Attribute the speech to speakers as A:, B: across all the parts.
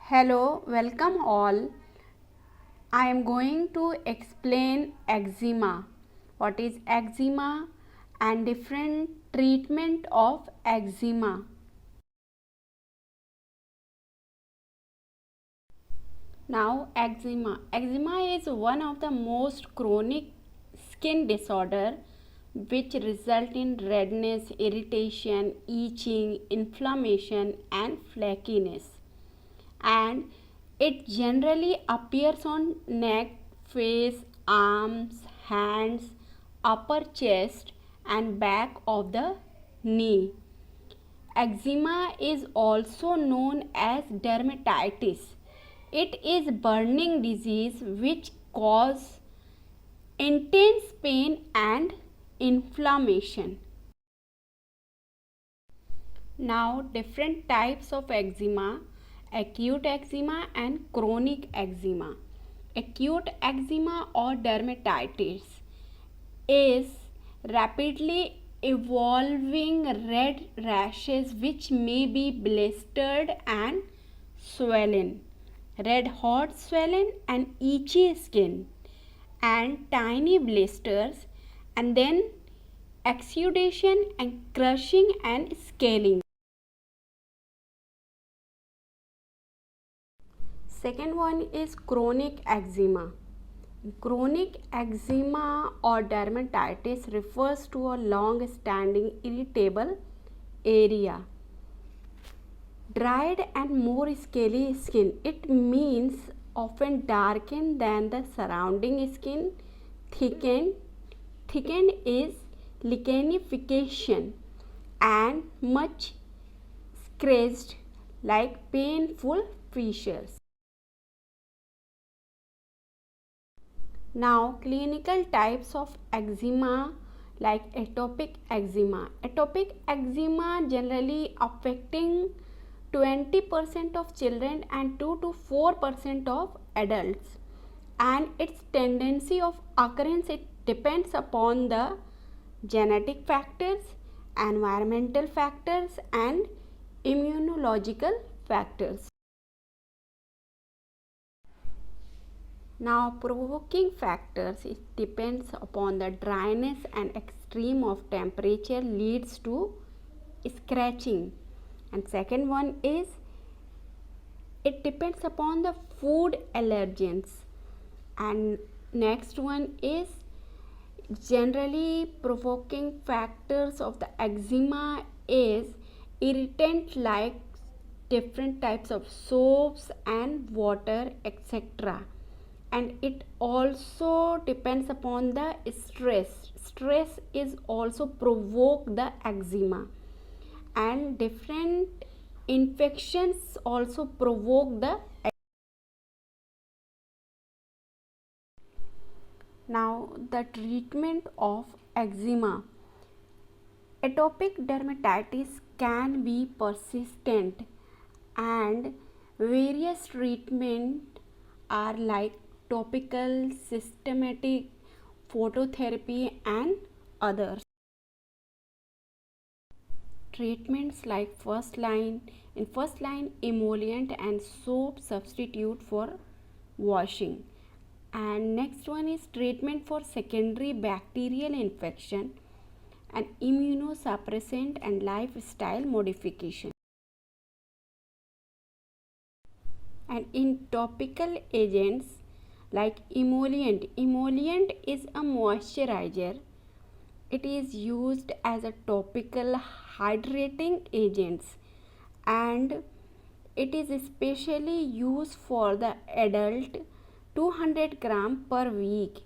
A: Hello, welcome all. I am going to explain eczema. What is eczema and different treatment of eczema. Now, eczema. Eczema is one of the most chronic skin disorder which result in redness, irritation, itching, inflammation and flakiness. And it generally appears on neck, face, arms, hands, upper chest and back of the knee. Eczema is also known as dermatitis. It is burning disease which cause intense pain and inflammation. Now, different types of eczema: acute eczema and chronic eczema. Acute eczema or dermatitis is rapidly evolving red rashes which may be blistered and swollen, red hot swollen and itchy skin, and tiny blisters, and then exudation and crushing and scaling. Second one is chronic eczema. Chronic eczema or dermatitis refers to a long-standing irritable area, dried and more scaly skin. It means often darkened than the surrounding skin, thickened. Thickened is lichenification and much scratched like painful fissures. Now, clinical types of eczema like atopic eczema. Atopic eczema generally affecting 20% of children and 2 to 4% of adults, and its tendency of occurrence it depends upon the genetic factors, environmental factors and immunological factors. Now, provoking factors, it depends upon the dryness and extreme of temperature leads to scratching. And second one is it depends upon the food allergens. And next one is generally provoking factors of the eczema is irritant like different types of soaps and water, etc. And it also depends upon the stress is also provoke the eczema, and different infections also provoke the. Now, the treatment of eczema. Atopic dermatitis can be persistent and various treatment are like topical, systematic, phototherapy and others. Treatments like first line emollient and soap substitute for washing, and next one is treatment for secondary bacterial infection and immunosuppressant and lifestyle modification. And in topical agents like emollient is a moisturizer. It is used as a topical hydrating agents, and it is especially used for the adult 200 gram per week,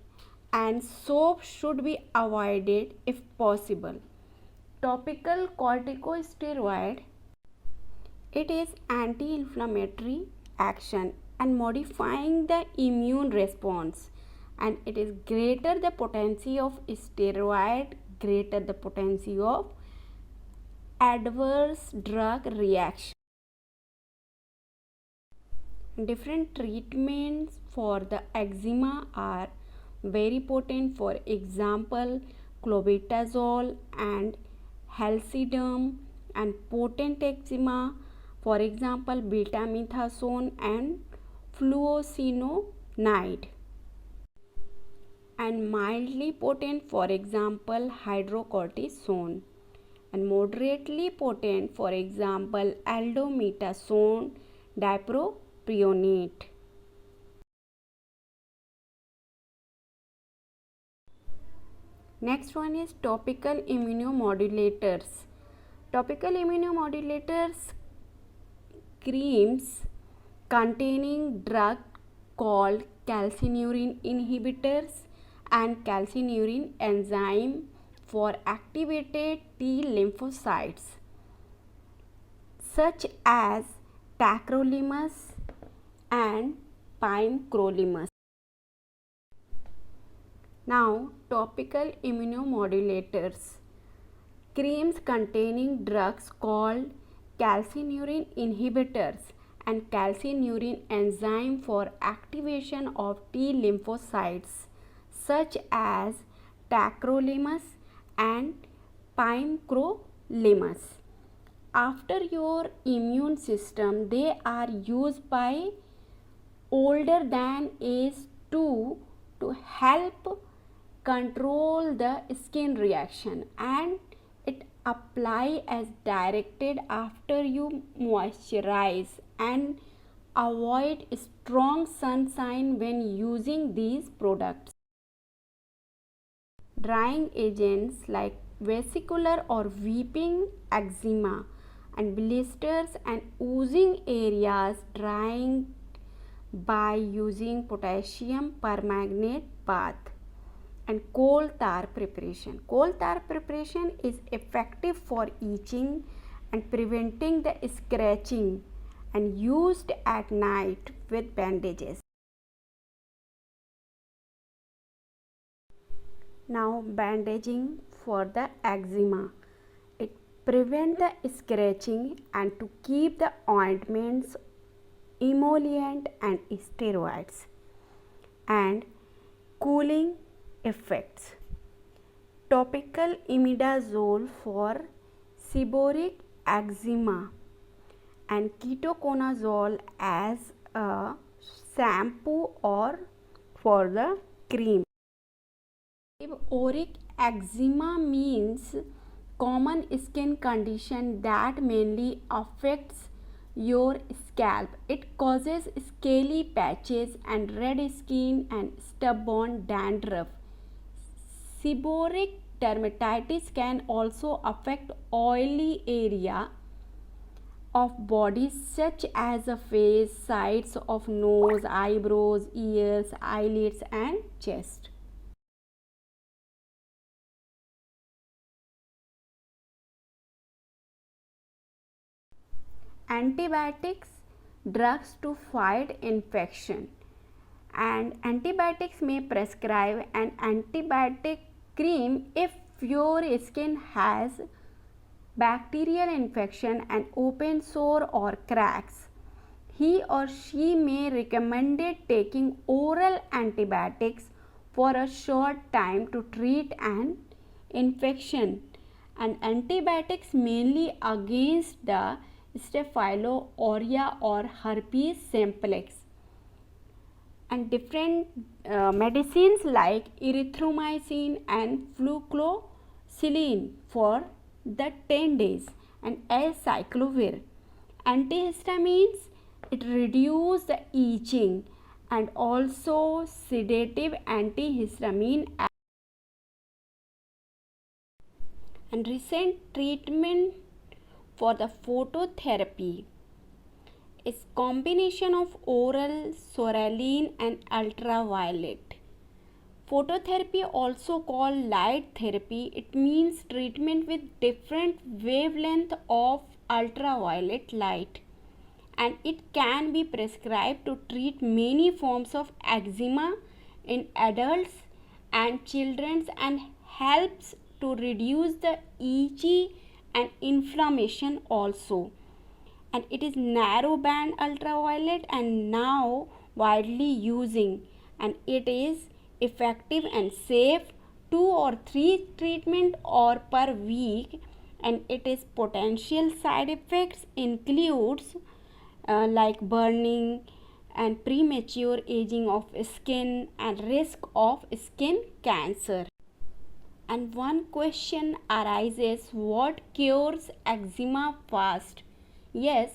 A: and soap should be avoided if possible. Topical corticosteroid, it is anti-inflammatory action and modifying the immune response, and it is greater the potency of steroid, greater the potency of adverse drug reaction. Different treatments for the eczema are very potent, for example clobetasol and Halciderm, and potent eczema for example betamethasone and fluocinonide, and mildly potent, for example hydrocortisone, and moderately potent, for example aldometazone dipropionate. Next one is topical immunomodulators. Topical immunomodulators creams containing drug called calcineurin inhibitors and calcineurin enzyme for activated T lymphocytes such as tacrolimus and pimecrolimus. Now, topical immunomodulators creams containing drugs called calcineurin inhibitors and calcineurin enzyme for activation of T lymphocytes such as tacrolimus and pimecrolimus. After your immune system, they are used by older than age 2 to help control the skin reaction, and it apply as directed after you moisturize, and avoid strong sunshine when using these products. Drying agents like vesicular or weeping eczema and blisters and oozing areas drying by using potassium permanganate bath. And coal tar preparation. Coal tar preparation is effective for itching and preventing the scratching, and used at night with bandages. Now, bandaging for the eczema. It prevents the scratching and to keep the ointments, emollient and steroids. And cooling effects. Topical imidazole for seborrheic eczema and ketoconazole as a shampoo or for the cream. Seborrheic eczema means common skin condition that mainly affects your scalp. It causes scaly patches and red skin and stubborn dandruff. Seborrheic dermatitis can also affect oily area of body such as the face, sides of nose, eyebrows, ears, eyelids and chest. Antibiotics, drugs to fight infection, and antibiotics may prescribe an antibiotic cream if your skin has bacterial infection and open sore or cracks. He or she may recommend taking oral antibiotics for a short time to treat an infection, and antibiotics mainly against the Staphylo aureus or herpes simplex, and different medicines like erythromycin and flucloxacillin for the 10 days, and acyclovir. Antihistamines, it reduces the itching, and also sedative antihistamine. And recent treatment for the phototherapy is combination of oral, soraline and ultraviolet. Phototherapy, also called light therapy, it means treatment with different wavelength of ultraviolet light, and it can be prescribed to treat many forms of eczema in adults and children, and helps to reduce the itchy and inflammation also. And it is narrow band ultraviolet and now widely using, and it is effective and safe. 2 or 3 treatment or per week, and its potential side effects includes like burning and premature aging of skin and risk of skin cancer. And one question arises, what cures eczema fast? Yes,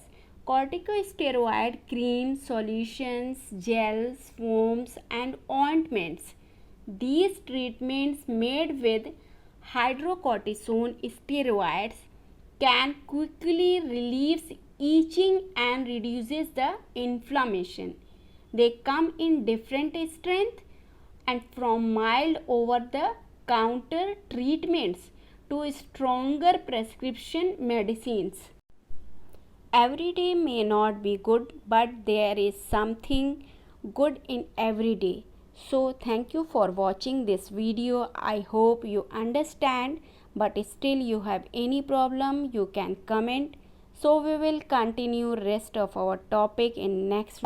A: corticosteroid creams, solutions, gels, foams, and ointments. These treatments made with hydrocortisone steroids can quickly relieve itching and reduces the inflammation. They come in different strength and from mild over the counter treatments to stronger prescription medicines. Every day may not be good, but there is something good in every day. So, thank you for watching this video. I hope you understand, but still you have any problem, you can comment. So, we will continue rest of our topic in next